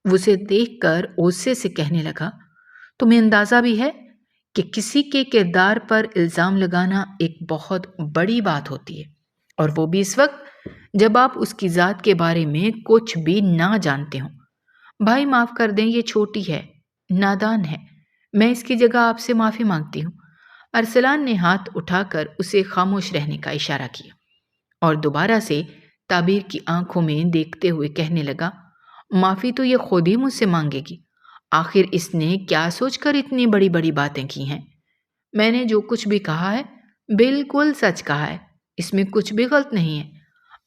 A: وہ اسے دیکھ کر غصے سے کہنے لگا، تمہیں اندازہ بھی ہے کہ کسی کے کردار پر الزام لگانا ایک بہت بڑی بات ہوتی ہے، اور وہ بھی اس وقت جب آپ اس کی ذات کے بارے میں کچھ بھی نہ جانتے ہوں۔ بھائی معاف کر دیں، یہ چھوٹی ہے، نادان ہے، میں اس کی جگہ آپ سے معافی مانگتی ہوں۔ ارسلان نے ہاتھ اٹھا کر اسے خاموش رہنے کا اشارہ کیا اور دوبارہ سے تعبیر کی آنکھوں میں دیکھتے ہوئے کہنے لگا، معافی تو یہ خود ہی مجھ سے مانگے گی، آخر اس نے کیا سوچ کر اتنی بڑی بڑی باتیں کی ہیں؟ میں نے جو کچھ بھی کہا ہے بالکل سچ کہا ہے، اس میں کچھ بھی غلط نہیں ہے۔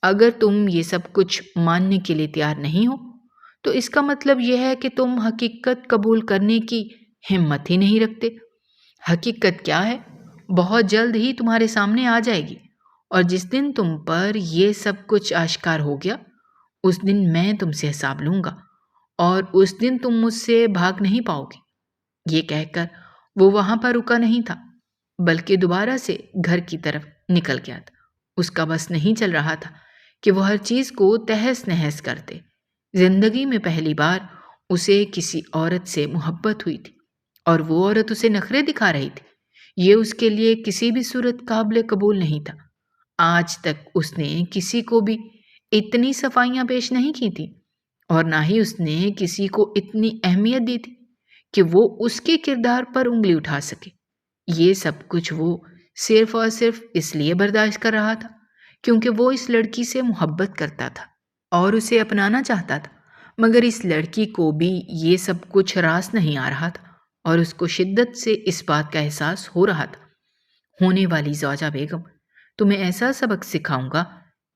A: اگر تم یہ سب کچھ ماننے کے لیے تیار نہیں ہو تو اس کا مطلب یہ ہے کہ تم حقیقت قبول کرنے کی ہمت ہی نہیں رکھتے۔ حقیقت کیا ہے بہت جلد ہی تمہارے سامنے آ جائے گی، اور جس دن تم پر یہ سب کچھ آشکار ہو گیا اس دن میں تم سے حساب لوں گا، اور اس دن تم مجھ سے بھاگ نہیں پاؤ گے۔ یہ کہہ کر وہ وہاں پر رکا نہیں تھا بلکہ دوبارہ سے گھر کی طرف نکل گیا تھا۔ اس کا بس نہیں چل رہا تھا کہ وہ ہر چیز کو تہس نہس کر دے۔ زندگی میں پہلی بار اسے کسی عورت سے محبت ہوئی تھی اور وہ عورت اسے نخرے دکھا رہی تھی۔ یہ اس کے لیے کسی بھی صورت قابل قبول نہیں تھا۔ آج تک اس نے کسی کو بھی اتنی صفائیاں پیش نہیں کی تھی، اور نہ ہی اس نے کسی کو اتنی اہمیت دی تھی کہ وہ اس کے کردار پر انگلی اٹھا سکے۔ یہ سب کچھ وہ صرف اور صرف اس لیے برداشت کر رہا تھا کیونکہ وہ اس لڑکی سے محبت کرتا تھا اور اسے اپنانا چاہتا تھا، مگر اس لڑکی کو بھی یہ سب کچھ راس نہیں آ رہا تھا اور اس کو شدت سے اس بات کا احساس ہو رہا تھا۔ ہونے والی زوجہ بیگم، تمہیں ایسا سبق سکھاؤں گا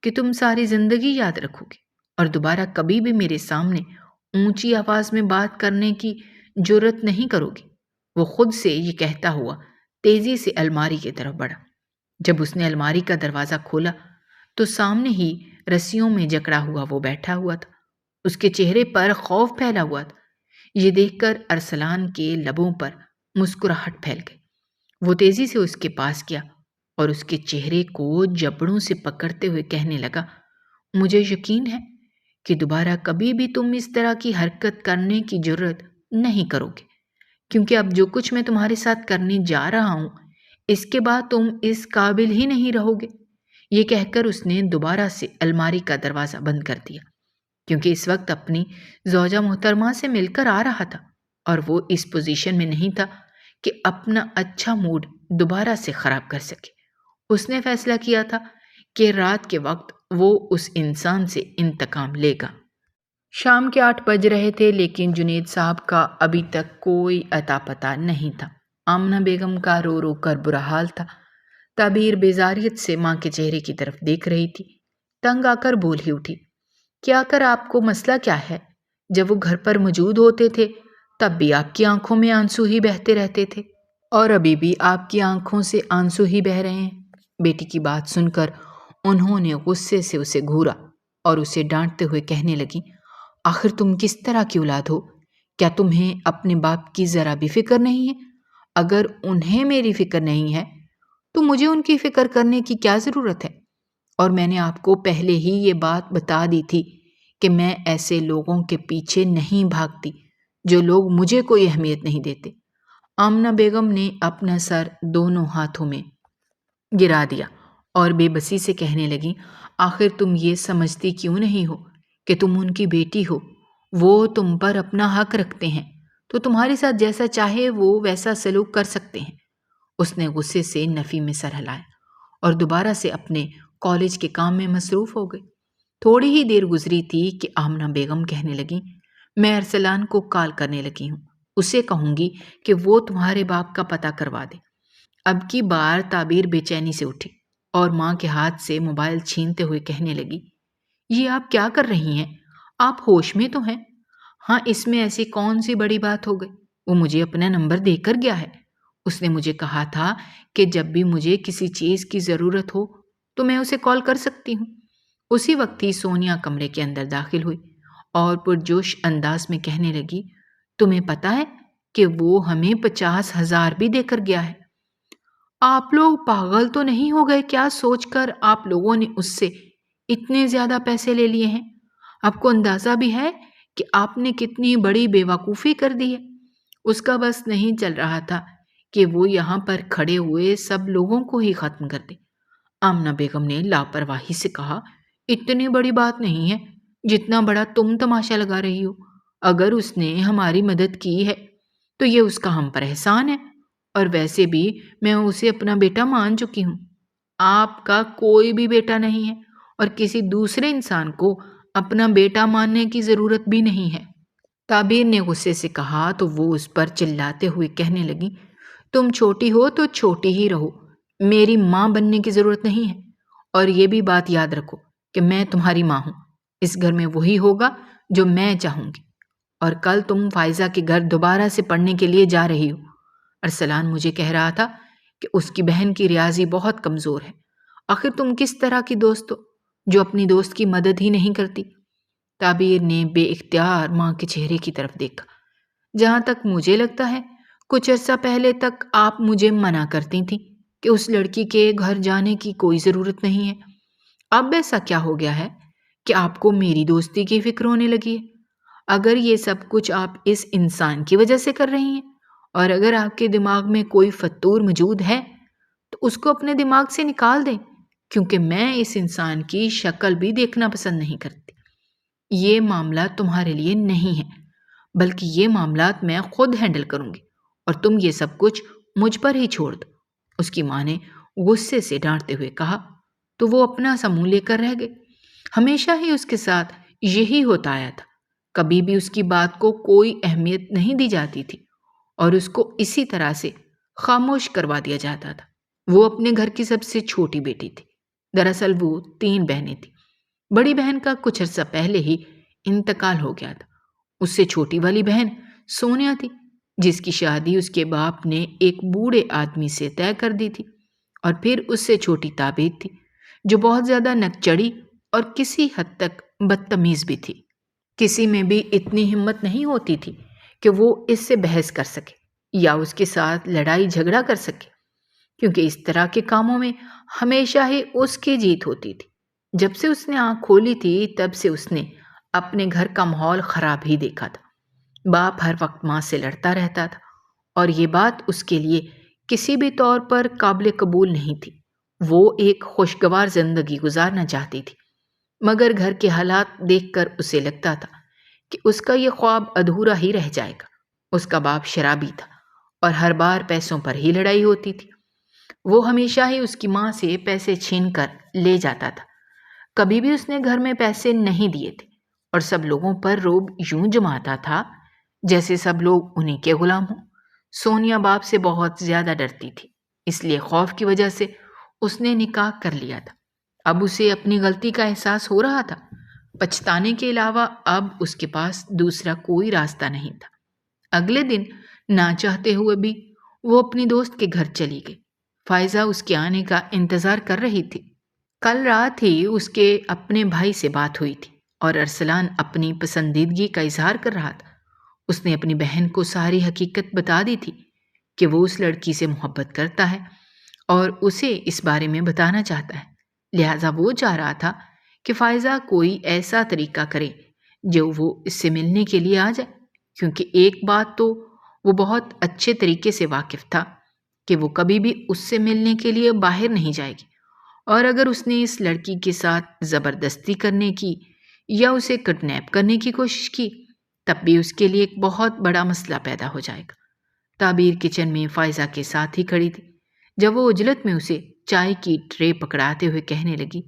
A: کہ تم ساری زندگی یاد رکھو گے اور دوبارہ کبھی بھی میرے سامنے اونچی آواز میں بات کرنے کی جرت نہیں کرو گی۔ وہ خود سے یہ کہتا ہوا تیزی سے الماری کی طرف بڑھا۔ جب اس نے الماری کا دروازہ کھولا تو سامنے ہی رسیوں میں جکڑا ہوا وہ بیٹھا ہوا تھا۔ اس کے چہرے پر خوف پھیلا ہوا تھا۔ یہ دیکھ کر ارسلان کے لبوں پر مسکراہٹ پھیل گئی۔ وہ تیزی سے اس کے پاس گیا اور اس کے چہرے کو جبڑوں سے پکڑتے ہوئے کہنے لگا، مجھے یقین ہے کہ دوبارہ کبھی بھی تم اس طرح کی حرکت کرنے کی جرت نہیں کرو گے، کیونکہ اب جو کچھ میں تمہارے ساتھ کرنے جا رہا ہوں اس کے بعد تم اس قابل ہی نہیں رہو گے۔ یہ کہہ کر اس نے دوبارہ سے الماری کا دروازہ بند کر دیا، کیونکہ اس وقت اپنی زوجہ محترمہ سے مل کر آ رہا تھا اور وہ اس پوزیشن میں نہیں تھا کہ اپنا اچھا موڈ دوبارہ سے خراب کر سکے۔ اس نے فیصلہ کیا تھا کہ رات کے وقت وہ اس انسان سے انتقام لے گا۔ شام کے 8 بج رہے تھے لیکن جنید صاحب کا ابھی تک کوئی اتا پتہ نہیں تھا۔ آمنہ بیگم کا رو رو کر برا حال تھا۔ تعبیر بیزاریت سے ماں کے چہرے کی طرف دیکھ رہی تھی۔ تنگ آ کر بول ہی اٹھی، کیا کر آپ کو مسئلہ کیا ہے؟ جب وہ گھر پر موجود ہوتے تھے تب بھی آپ کی آنکھوں میں آنسو ہی بہتے رہتے تھے، اور ابھی بھی آپ کی آنکھوں سے آنسو ہی بہہ رہے ہیں۔ بیٹی کی بات سن کر انہوں نے غصے سے اسے گھورا اور اسے ڈانٹتے ہوئے کہنے لگی، آخر تم کس طرح کی اولاد ہو؟ کیا تمہیں اپنے باپ کی ذرا بھی فکر نہیں ہے؟ اگر انہیں میری فکر نہیں ہے تو مجھے ان کی فکر کرنے کی کیا ضرورت ہے؟ اور میں نے آپ کو پہلے ہی یہ بات بتا دی تھی کہ میں ایسے لوگوں کے پیچھے نہیں بھاگتی جو لوگ مجھے کوئی اہمیت نہیں دیتے۔ آمنہ بیگم نے اپنا سر دونوں ہاتھوں میں گرا دیا اور بے بسی سے کہنے لگی، آخر تم یہ سمجھتی کیوں نہیں ہو کہ تم ان کی بیٹی ہو؟ وہ تم پر اپنا حق رکھتے ہیں تو تمہارے ساتھ جیسا چاہے وہ ویسا سلوک کر سکتے ہیں۔ اس نے غصے سے نفی میں سر ہلایا اور دوبارہ سے اپنے کالج کے کام میں مصروف ہو گئی۔ تھوڑی ہی دیر گزری تھی کہ آمنہ بیگم کہنے لگی، میں ارسلان کو کال کرنے لگی ہوں، اسے کہوں گی کہ وہ تمہارے باپ کا پتہ کروا دے۔ اب کی بار تعبیر بے چینی سے اٹھی اور ماں کے ہاتھ سے موبائل چھینتے ہوئے کہنے لگی، یہ آپ کیا کر رہی ہیں؟ آپ ہوش میں تو ہیں؟ ہاں، اس میں ایسی کون سی بڑی بات ہو گئی؟ وہ مجھے اپنا نمبر دے کر گیا ہے۔ اس نے مجھے کہا تھا کہ جب بھی مجھے کسی چیز کی ضرورت ہو تو میں اسے کال کر سکتی ہوں۔ اسی وقت ہی سونیا کمرے کے اندر داخل ہوئی اور پرجوش انداز میں کہنے لگی، تمہیں پتا ہے کہ وہ ہمیں 50,000 بھی دے کر گیا ہے۔ آپ لوگ پاگل تو نہیں ہو گئے کیا سوچ کر آپ لوگوں نے اس سے اتنے زیادہ پیسے لے لیے ہیں؟ آپ کو اندازہ بھی ہے کہ آپ نے کتنی بڑی بے وقوفی کر دی ہے؟ اس کا بس نہیں چل رہا تھا کہ وہ یہاں پر کھڑے ہوئے سب لوگوں کو ہی ختم کر دے۔ آمنہ بیگم نے لاپرواہی سے کہا، اتنی بڑی بات نہیں ہے جتنا بڑا تم تماشا لگا رہی ہو۔ اگر اس نے ہماری مدد کی ہے تو یہ اس کا ہم پر احسان ہے، اور ویسے بھی میں اسے اپنا بیٹا مان چکی ہوں۔ آپ کا کوئی بھی بیٹا نہیں ہے اور کسی دوسرے انسان کو اپنا بیٹا ماننے کی ضرورت بھی نہیں ہے۔ تعبیر نے غصے سے کہا تو وہ اس پر چلاتے ہوئے کہنے لگی، تم چھوٹی ہو تو چھوٹی ہی رہو، میری ماں بننے کی ضرورت نہیں ہے، اور یہ بھی بات یاد رکھو کہ میں تمہاری ماں ہوں۔ اس گھر میں وہی ہوگا جو میں چاہوں گی، اور کل تم فائزہ کے گھر دوبارہ سے پڑھنے کے لیے جا رہی ہو۔ ارسلان مجھے کہہ رہا تھا کہ اس کی بہن کی ریاضی بہت کمزور ہے۔ آخر تم کس طرح کی دوست ہو جو اپنی دوست کی مدد ہی نہیں کرتی؟ تعبیر نے بے اختیار ماں کے چہرے کی طرف دیکھا۔ جہاں تک مجھے لگتا ہے کچھ عرصہ پہلے تک آپ مجھے منع کرتی تھیں کہ اس لڑکی کے گھر جانے کی کوئی ضرورت نہیں ہے۔ اب ایسا کیا ہو گیا ہے کہ آپ کو میری دوستی کی فکر ہونے لگی ہے؟ اگر یہ سب کچھ آپ اس انسان کی وجہ سے کر رہی ہیں، اور اگر آپ کے دماغ میں کوئی فطور موجود ہے تو اس کو اپنے دماغ سے نکال دیں، کیونکہ میں اس انسان کی شکل بھی دیکھنا پسند نہیں کرتی۔ یہ معاملہ تمہارے لیے نہیں ہے، بلکہ یہ معاملات میں خود ہینڈل کروں گی، اور تم یہ سب کچھ مجھ پر ہی چھوڑ دو۔ اس کی ماں نے غصے سے ڈانٹتے ہوئے کہا، تو وہ اپنا سا منہ لے کر رہ گئی۔ ہمیشہ ہی اس کے ساتھ یہی ہوتا آیا تھا، کبھی بھی اس کی بات کو کوئی اہمیت نہیں دی جاتی تھی اور اس کو اسی طرح سے خاموش کروا دیا جاتا تھا۔ وہ اپنے گھر کی سب سے چھوٹی بیٹی تھی۔ دراصل وہ 3 بہنیں تھیں۔ بڑی بہن کا کچھ عرصہ پہلے ہی انتقال ہو گیا تھا۔ اس سے چھوٹی والی بہن سونیا تھی، جس کی شادی اس کے باپ نے ایک بوڑھے آدمی سے طے کر دی تھی، اور پھر اس سے چھوٹی تعبیر تھی، جو بہت زیادہ نکچڑی اور کسی حد تک بدتمیز بھی تھی۔ کسی میں بھی اتنی ہمت نہیں ہوتی تھی کہ وہ اس سے بحث کر سکے یا اس کے ساتھ لڑائی جھگڑا کر سکے، کیونکہ اس طرح کے کاموں میں ہمیشہ ہی اس کی جیت ہوتی تھی۔ جب سے اس نے آنکھ کھولی تھی تب سے اس نے اپنے گھر کا ماحول خراب ہی دیکھا تھا۔ باپ ہر وقت ماں سے لڑتا رہتا تھا، اور یہ بات اس کے لیے کسی بھی طور پر قابل قبول نہیں تھی۔ وہ ایک خوشگوار زندگی گزارنا چاہتی تھی، مگر گھر کے حالات دیکھ کر اسے لگتا تھا کہ اس کا یہ خواب ادھورا ہی رہ جائے گا۔ اس کا باپ شرابی تھا اور ہر بار پیسوں پر ہی لڑائی ہوتی تھی۔ وہ ہمیشہ ہی اس کی ماں سے پیسے چھین کر لے جاتا تھا۔ کبھی بھی اس نے گھر میں پیسے نہیں دیے تھے، اور سب لوگوں پر روب یوں جماتا تھا جیسے سب لوگ انہیں کے غلام ہوں۔ سونیا باپ سے بہت زیادہ ڈرتی تھی، اس لیے خوف کی وجہ سے اس نے نکاح کر لیا تھا۔ اب اسے اپنی غلطی کا احساس ہو رہا تھا۔ پچھتانے کے علاوہ اب اس کے پاس دوسرا کوئی راستہ نہیں تھا۔ اگلے دن نہ چاہتے ہوئے بھی وہ اپنی دوست کے گھر چلی گئی۔ فائزہ اس کے آنے کا انتظار کر رہی تھی۔ کل رات ہی اس کے اپنے بھائی سے بات ہوئی تھی اور ارسلان اپنی پسندیدگی کا اظہار کر رہا تھا۔ اس نے اپنی بہن کو ساری حقیقت بتا دی تھی کہ وہ اس لڑکی سے محبت کرتا ہے اور اسے اس بارے میں بتانا چاہتا ہے، لہٰذا وہ چاہ رہا تھا کہ فائزہ کوئی ایسا طریقہ کرے جو وہ اس سے ملنے کے لیے آ جائے، کیونکہ ایک بات تو وہ بہت اچھے طریقے سے واقف تھا کہ وہ کبھی بھی اس سے ملنے کے لیے باہر نہیں جائے گی، اور اگر اس نے اس لڑکی کے ساتھ زبردستی کرنے کی یا اسے کڈنیپ کرنے کی کوشش کی تب بھی اس کے لیے ایک بہت بڑا مسئلہ پیدا ہو جائے گا۔ تعبیر کچن میں فائزہ کے ساتھ ہی کھڑی تھی جب وہ عجلت میں اسے چائے کی ٹرے پکڑاتے ہوئے کہنے لگی،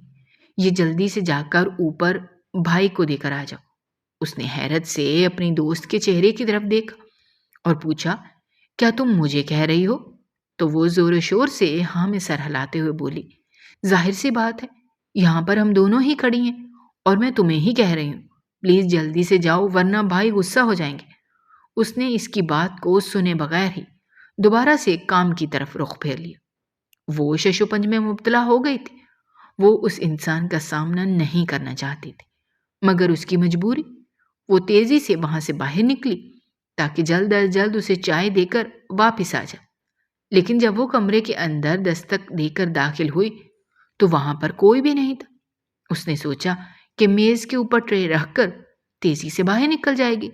A: یہ جلدی سے جا کر اوپر بھائی کو دے کر آ جاؤ۔ اس نے حیرت سے اپنی دوست کے چہرے کی طرف دیکھا اور پوچھا، کیا تم مجھے کہہ رہی ہو؟ تو وہ زور و شور سے ہاں میں سر ہلاتے ہوئے بولی، ظاہر سی بات ہے، یہاں پر ہم دونوں ہی کھڑی ہیں اور میں تمہیں ہی کہہ رہی ہوں، پلیز جلدی سے جاؤ ورنہ بھائی غصہ ہو جائیں گے۔ اس نے اس کی بات کو سنے بغیر ہی دوبارہ سے کام کی طرف رخ پھیر لیا۔ وہ شش و پنج میں مبتلا ہو گئی تھی۔ وہ اس انسان کا سامنا نہیں کرنا چاہتی تھی، مگر اس کی مجبوری۔ وہ تیزی سے وہاں سے باہر نکلی تاکہ جلد از جلد اسے چائے دے کر واپس آ جائے، لیکن جب وہ کمرے کے اندر دستک دے کر داخل ہوئی تو وہاں پر کوئی بھی نہیں تھا۔ اس نے سوچا کہ میز کے اوپر ٹرے رکھ کر تیزی سے باہر نکل جائے گی۔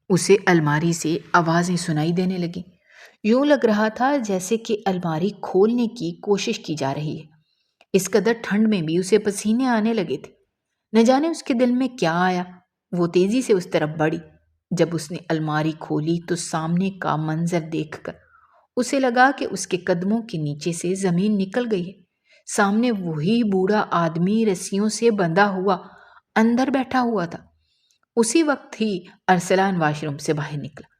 A: اسے الماری سے آوازیں سنائی دینے لگیں، یوں لگ رہا تھا جیسے کہ الماری کھولنے کی کوشش کی جا رہی ہے۔ اس قدر ٹھنڈ میں بھی اسے پسینے آنے لگے تھے۔ نہ جانے اس کے دل میں کیا آیا، وہ تیزی سے اس طرف بڑھی۔ جب اس نے الماری کھولی تو سامنے کا منظر دیکھ کر اسے لگا کہ اس کے قدموں کے نیچے سے زمین نکل گئی ہے۔ سامنے وہی بوڑھا آدمی رسیوں سے بندھا ہوا اندر بیٹھا ہوا تھا۔ اسی وقت ہی ارسلان واش روم سے باہر نکلا۔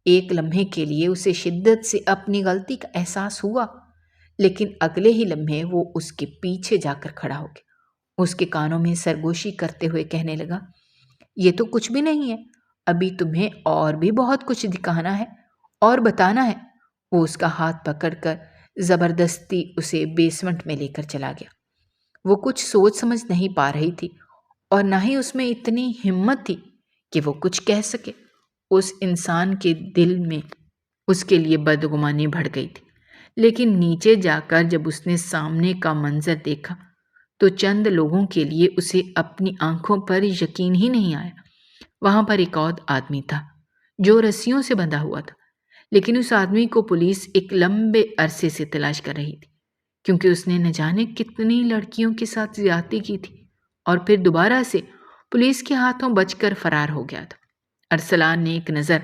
A: ایک لمحے کے لیے اسے شدت سے اپنی غلطی کا احساس ہوا، لیکن اگلے ہی لمحے وہ اس کے پیچھے جا کر کھڑا ہو گیا۔ اس کے کانوں میں سرگوشی کرتے ہوئے کہنے لگا، یہ تو کچھ بھی نہیں ہے، ابھی تمہیں اور بھی بہت کچھ دکھانا ہے اور بتانا ہے۔ وہ اس کا ہاتھ پکڑ کر زبردستی اسے بیسمنٹ میں لے کر چلا گیا۔ وہ کچھ سوچ سمجھ نہیں پا رہی تھی اور نہ ہی اس میں اتنی ہمت تھی کہ وہ کچھ کہہ سکے۔ اس انسان کے دل میں اس کے لیے بدگمانی بڑھ گئی تھی، لیکن نیچے جا کر جب اس نے سامنے کا منظر دیکھا تو چند لوگوں کے لیے اسے اپنی آنکھوں پر یقین ہی نہیں آیا۔ وہاں پر ایک اور آدمی تھا جو رسیوں سے بندھا ہوا تھا، لیکن اس آدمی کو پولیس ایک لمبے عرصے سے تلاش کر رہی تھی، کیونکہ اس نے نہ جانے کتنی لڑکیوں کے ساتھ زیادتی کی تھی اور پھر دوبارہ سے پولیس کے ہاتھوں بچ کر فرار ہو گیا تھا۔ ارسلان نے ایک نظر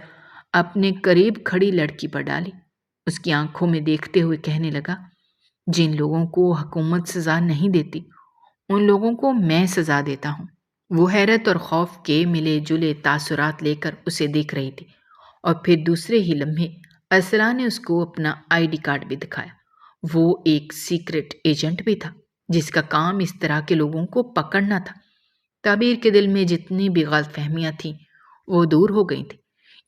A: اپنے قریب کھڑی لڑکی پر ڈالی، اس کی آنکھوں میں دیکھتے ہوئے کہنے لگا، جن لوگوں کو حکومت سزا نہیں دیتی ان لوگوں کو میں سزا دیتا ہوں۔ وہ حیرت اور خوف کے ملے جلے تاثرات لے کر اسے دیکھ رہی تھی، اور پھر دوسرے ہی لمحے ارسلان نے اس کو اپنا آئی ڈی کارڈ بھی دکھایا۔ وہ ایک سیکرٹ ایجنٹ بھی تھا جس کا کام اس طرح کے لوگوں کو پکڑنا تھا۔ تعبیر کے دل میں جتنی بھی غلط فہمیاں تھیں وہ دور ہو گئی تھیں،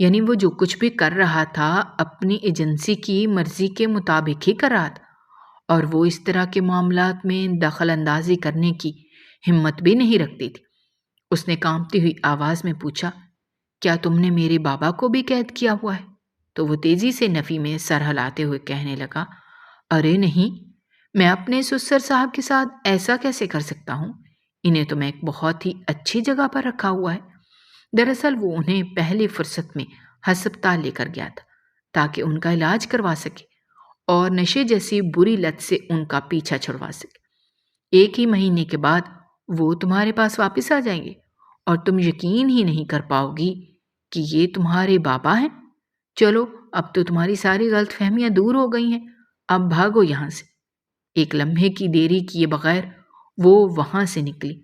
A: یعنی وہ جو کچھ بھی کر رہا تھا اپنی ایجنسی کی مرضی کے مطابق ہی کر رہا تھا، اور وہ اس طرح کے معاملات میں دخل اندازی کرنے کی ہمت بھی نہیں رکھتی تھی۔ اس نے کانپتی ہوئی آواز میں پوچھا، کیا تم نے میرے بابا کو بھی قید کیا ہوا ہے؟ تو وہ تیزی سے نفی میں سر ہلاتے ہوئے کہنے لگا، ارے نہیں، میں اپنے سسر صاحب کے ساتھ ایسا کیسے کر سکتا ہوں؟ انہیں تو میں ایک بہت ہی اچھی جگہ پر رکھا ہوا ہے۔ دراصل وہ انہیں پہلی فرصت میں ہسپتال لے کر گیا تھا تاکہ ان کا علاج کروا سکے اور نشے جیسی بری لت سے ان کا پیچھا چھڑوا سکے۔ 1 ہی مہینے کے بعد وہ تمہارے پاس واپس آ جائیں گے اور تم یقین ہی نہیں کر پاؤ گی کہ یہ تمہارے بابا ہیں۔ چلو اب تو تمہاری ساری غلط فہمیاں دور ہو گئی ہیں، اب بھاگو یہاں سے۔ ایک لمحے کی دیری کیے بغیر وہ وہاں سے نکلی۔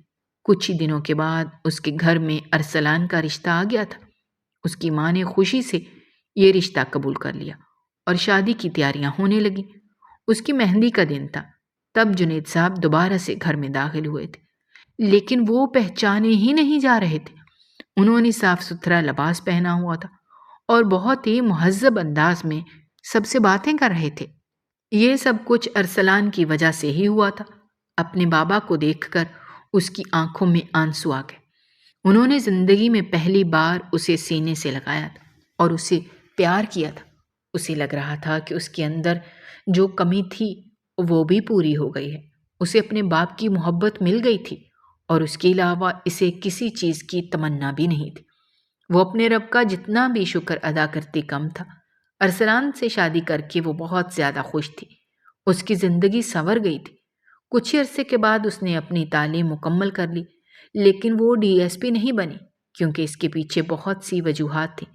A: کچھ ہی دنوں کے بعد اس کے گھر میں ارسلان کا رشتہ آ گیا تھا۔ اس کی ماں نے خوشی سے یہ رشتہ قبول کر لیا اور شادی کی تیاریاں ہونے لگیں۔ اس کی مہندی کا دن تھا، تب جنید صاحب دوبارہ سے گھر میں داخل ہوئے تھے، لیکن وہ پہچانے ہی نہیں جا رہے تھے۔ انہوں نے صاف ستھرا لباس پہنا ہوا تھا اور بہت ہی مہذب انداز میں سب سے باتیں کر رہے تھے۔ یہ سب کچھ ارسلان کی وجہ سے ہی ہوا تھا۔ اپنے بابا کو دیکھ کر اس کی آنکھوں میں آنسو آ گئے۔ انہوں نے زندگی میں پہلی بار اسے سینے سے لگایا تھا اور اسے پیار کیا تھا۔ اسے لگ رہا تھا کہ اس کے اندر جو کمی تھی وہ بھی پوری ہو گئی ہے۔ اسے اپنے باپ کی محبت مل گئی تھی اور اس کے علاوہ اسے کسی چیز کی تمنا بھی نہیں تھی۔ وہ اپنے رب کا جتنا بھی شکر ادا کرتی کم تھا۔ ارسلان سے شادی کر کے وہ بہت زیادہ خوش تھی۔ اس کی زندگی سنور گئی تھی۔ کچھ عرصے کے بعد اس نے اپنی تعلیم مکمل کر لی، لیکن وہ ڈی ایس پی نہیں بنی کیونکہ اس کے پیچھے بہت سی وجوہات تھیں۔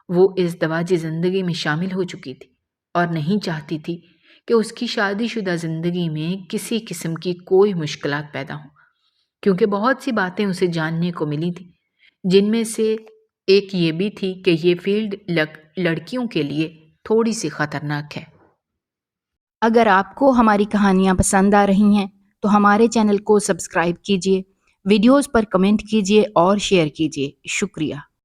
A: وہ ازدواجی زندگی میں شامل ہو چکی تھی اور نہیں چاہتی تھی کہ اس کی شادی شدہ زندگی میں کسی قسم کی کوئی مشکلات پیدا ہوں، کیونکہ بہت سی باتیں اسے جاننے کو ملی تھیں جن میں سے ایک یہ بھی تھی کہ یہ فیلڈ لڑکیوں کے لیے تھوڑی سی خطرناک ہے۔
B: اگر آپ کو ہماری کہانیاں پسند آ رہی ہیں تو ہمارے چینل کو سبسکرائب کیجیے، ویڈیوز پر کمنٹ کیجیے اور شیئر کیجیے۔ شکریہ۔